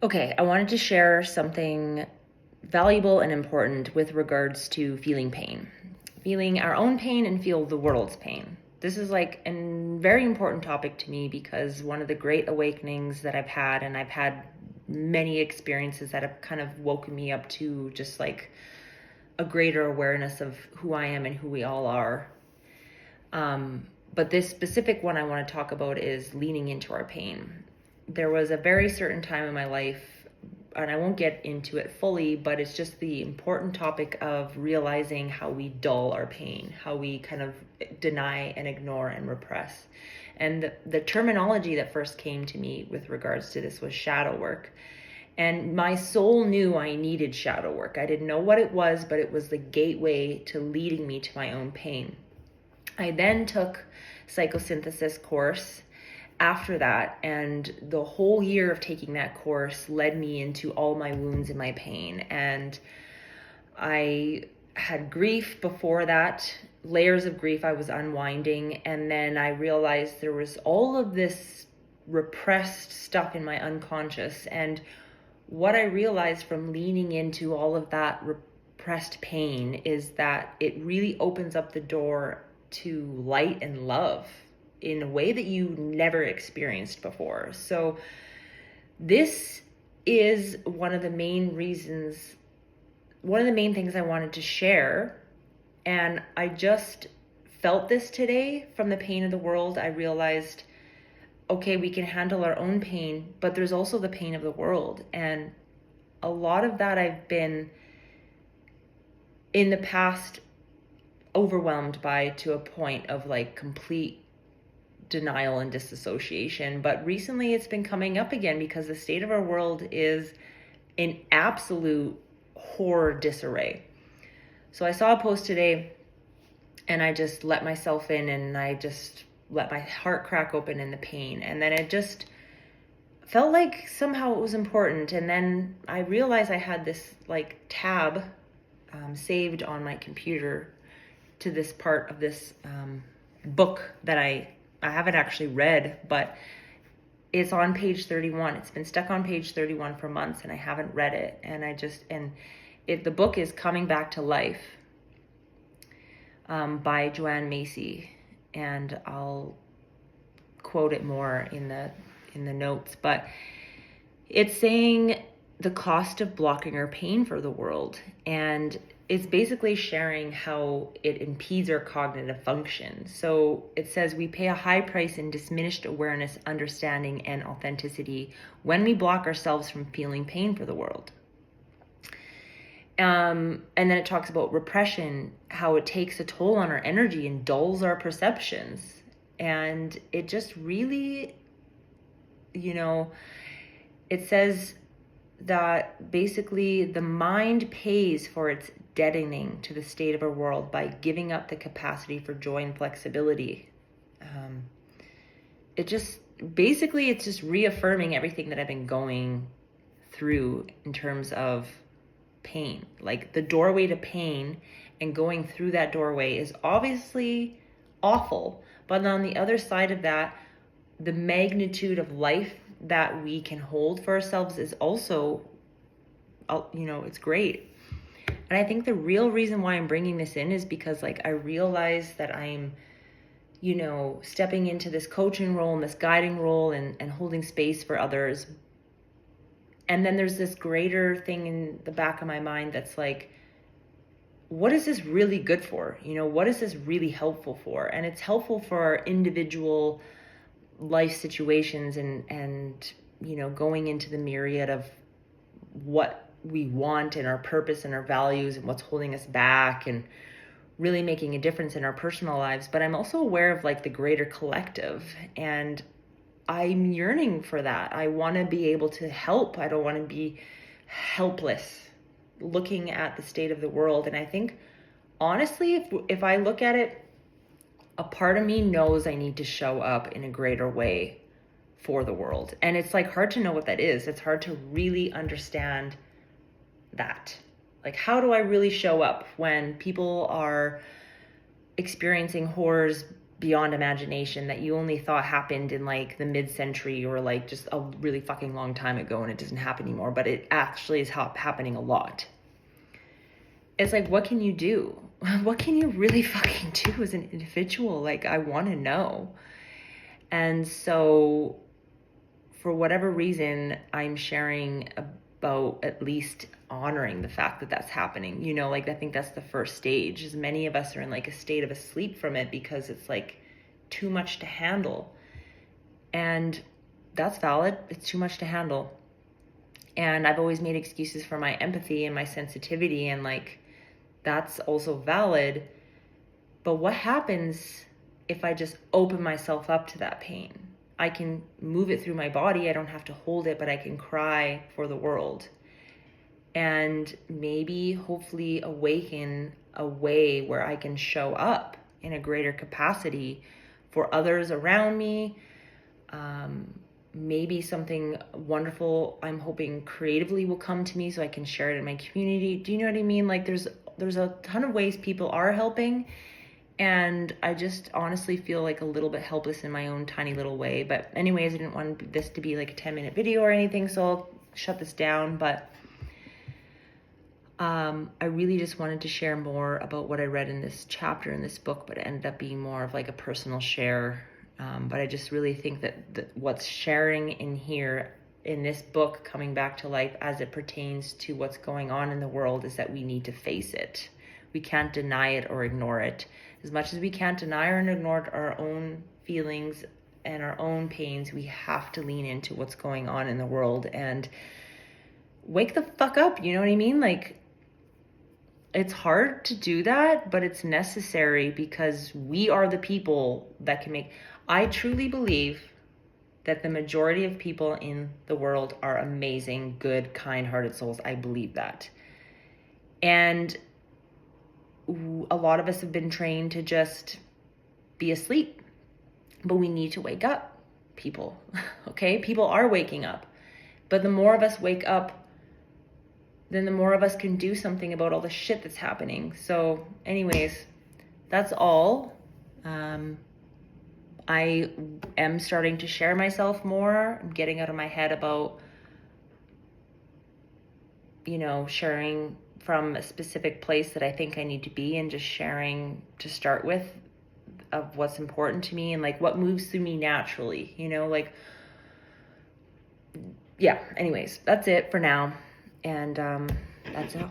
Okay, I wanted to share something valuable and important with regards to feeling pain. Feeling our own pain and feel the world's pain. This is like a very important topic to me because one of the great awakenings that I've had, and I've had many experiences that have kind of woken me up to just like a greater awareness of who I am and who we all are. But this specific one I want to talk about is leaning into our pain. There was a very certain time in my life, and I won't get into it fully, but it's just the important topic of realizing how we dull our pain, how we kind of deny and ignore and repress. And the terminology that first came to me with regards to this was shadow work. And my soul knew I needed shadow work. I didn't know what it was, but it was the gateway to leading me to my own pain. I then took psychosynthesis course after that, and the whole year of taking that course led me into all my wounds and my pain. And I had grief before that, layers of grief I was unwinding, and then I realized there was all of this repressed stuff in my unconscious. And what I realized from leaning into all of that repressed pain is that it really opens up the door to light and love in a way that you never experienced before. So this is one of the main things I wanted to share. And I just felt this today from the pain of the world. I realized, okay, we can handle our own pain, but there's also the pain of the world. And a lot of that I've been in the past overwhelmed by, to a point of like complete denial and disassociation. But recently it's been coming up again because the state of our world is in absolute horror disarray. So I saw a post today and I just let myself in, and I just let my heart crack open in the pain. And then it just felt like somehow it was important. And then I realized I had this like tab saved on my computer to this part of this book that I haven't actually read, but it's on page 31. It's been stuck on page 31 for months and I haven't read it. And the book is Coming Back to Life by Joanne Macy. And I'll quote it more in the notes, but it's saying the cost of blocking our pain for the world. And it's basically sharing how it impedes our cognitive function. So it says we pay a high price in diminished awareness, understanding, and authenticity when we block ourselves from feeling pain for the world. And then it talks about repression, how it takes a toll on our energy and dulls our perceptions. And it just really, it says that basically the mind pays for its deadening to the state of our world by giving up the capacity for joy and flexibility. It's just reaffirming everything that I've been going through in terms of pain. Like the doorway to pain and going through that doorway is obviously awful, but on the other side of that, the magnitude of life that we can hold for ourselves is also, it's great. And I think the real reason why I'm bringing this in is because like I realize that I'm, stepping into this coaching role and this guiding role and holding space for others. And then there's this greater thing in the back of my mind that's like, what is this really good for? What is this really helpful for? And it's helpful for our individual life situations and going into the myriad of what we want and our purpose and our values and what's holding us back and really making a difference in our personal lives. But I'm also aware of like the greater collective, and I'm yearning for that. I want to be able to help. I don't want to be helpless looking at the state of the world. And I think honestly, if I look at it, a part of me knows I need to show up in a greater way for the world. And it's like hard to know what that is. It's hard to really understand that. Like, how do I really show up when people are experiencing horrors beyond imagination that you only thought happened in like the mid-century or like just a really fucking long time ago and it doesn't happen anymore, but it actually is happening a lot. It's like, what can you do? What can you really fucking do as an individual? Like, I want to know. And so for whatever reason, I'm sharing about at least honoring the fact that that's happening. You know, like, I think that's the first stage, is many of us are in like a state of asleep from it because it's like too much to handle. And that's valid. It's too much to handle. And I've always made excuses for my empathy and my sensitivity, and like, that's also valid. But what happens if I just open myself up to that pain? I can move it through my body. I don't have to hold it, but I can cry for the world. And maybe, hopefully, awaken a way where I can show up in a greater capacity for others around me. Maybe something wonderful, I'm hoping, creatively will come to me so I can share it in my community. Do you know what I mean? Like, there's a ton of ways people are helping. And I just honestly feel like a little bit helpless in my own tiny little way. But anyways, I didn't want this to be like a 10-minute video or anything, so I'll shut this down. But I really just wanted to share more about what I read in this chapter in this book, but it ended up being more of like a personal share. But I just really think that what's sharing in here in this book, coming back to life as it pertains to what's going on in the world, is that we need to face it. We can't deny it or ignore it. As much as we can't deny or ignore our own feelings and our own pains, we have to lean into what's going on in the world and wake the fuck up. You know what I mean? Like, it's hard to do that, but it's necessary because we are the people that can make... I truly believe that the majority of people in the world are amazing, good, kind-hearted souls. I believe that. And a lot of us have been trained to just be asleep, but we need to wake up, people. Okay? People are waking up, but the more of us wake up, then the more of us can do something about all the shit that's happening. So anyways, that's all. I am starting to share myself more. I'm getting out of my head about, you know, sharing from a specific place that I think I need to be, and just sharing to start with of what's important to me and like what moves through me naturally, you know, like, yeah, anyways, that's it for now. And that's all.